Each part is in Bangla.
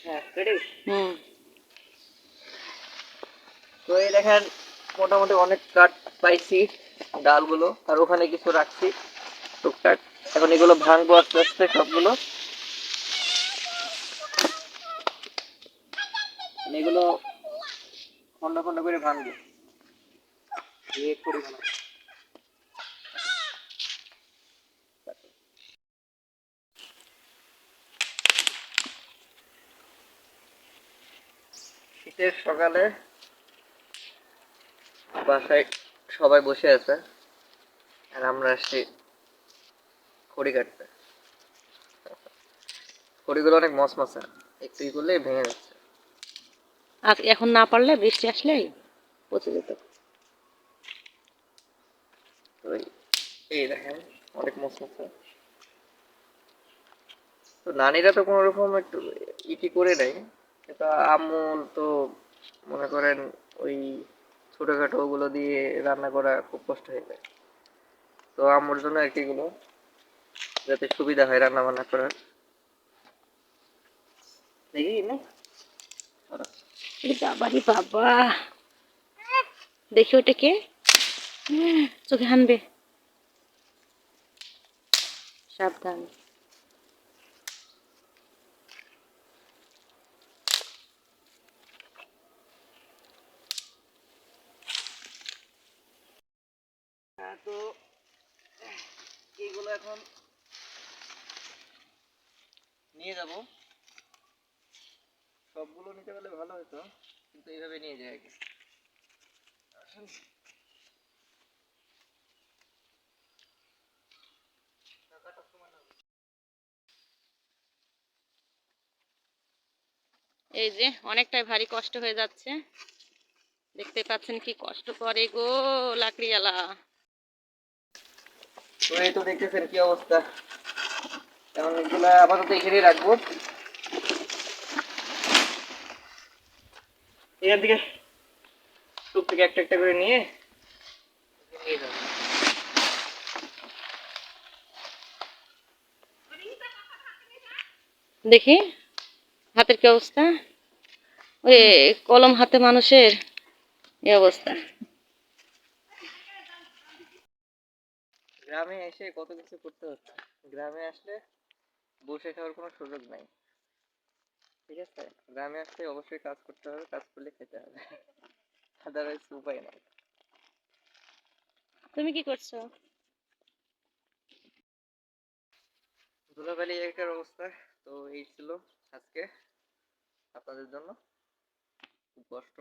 হ্যাঁ রেডি। হুম। তো এই দেখেন মোটামুটি অনেক কাঠ পাইছি ডালগুলো, আর ওখানে কিছু রাখছি টুকটাক। এখন এগুলো ভাঙবো আস্তে আস্তে সবগুলো। এগুলো খন্ড খন্ড করে ভাঙবো, দিয়ে খড়ি বানাবো। শীতের সকালে বাসায় সবাই বসে আছে, আর আমরা আসছি খড়ি কাটতে। খড়িগুলো অনেক মচমচে, একটু ই করলেই ভেঙে যাচ্ছে। আর এখন না পারলে বৃষ্টি আসলেই পচে যেত। তো এই দেখেন অনেক মচমচে। তো নানিরা তো কোনো রকম একটু ইটি করে নেয়, কিন্তু আম্মু তো মনে করেন ওই ছোটখাটো ওগুলো দিয়ে রান্না করা খুব কষ্ট হয়ে যায়। তো আম্মুর জন্য আর কি এগুলো, যাতে সুবিধা হয় রান্না বান্না করার। দেখি না বাবারি বাবা, দেখি ওটা কে, চোখে হানবে, সাবধান। তো এইগুলো এখন নিয়ে যাব। সবগুলো নিতে গেলে ভালো হতো, কিন্তু এইভাবে নিয়ে যাই আগে। এই যে অনেকটাই ভারী কষ্ট হয়ে যাচ্ছে, দেখতে পাচ্ছেন কি কষ্ট করে গো লাকড়িওয়ালা। তো এই তো দেখতেছেন কি অবস্থা। এখন এগুলা আপাতত এখানেই রাখবো। এখান থেকে টুক থেকে একটা একটা করে নিয়ে নিয়ে যাবো। দেখি হাতের কি অবস্থা, ওই কলম হাতে মানুষের এই অবস্থা। গ্রামে এসে কত কিছু করতে হচ্ছে। গ্রামে আসলে বসে খাওয়ার কোনো সুযোগ নাই, ঠিক আছে? গ্রামে আসলে অবশ্যই কাজ করতে হবে, কাজ করলে খেতে হবে, আদারওয়াইজ উপায় নাই। তুমি কি করছো? ধুলাবালি একার অবস্থা। তো এই ছিল আজকে আপনাদের জন্য খুব কষ্ট।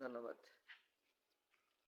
ধন্যবাদ।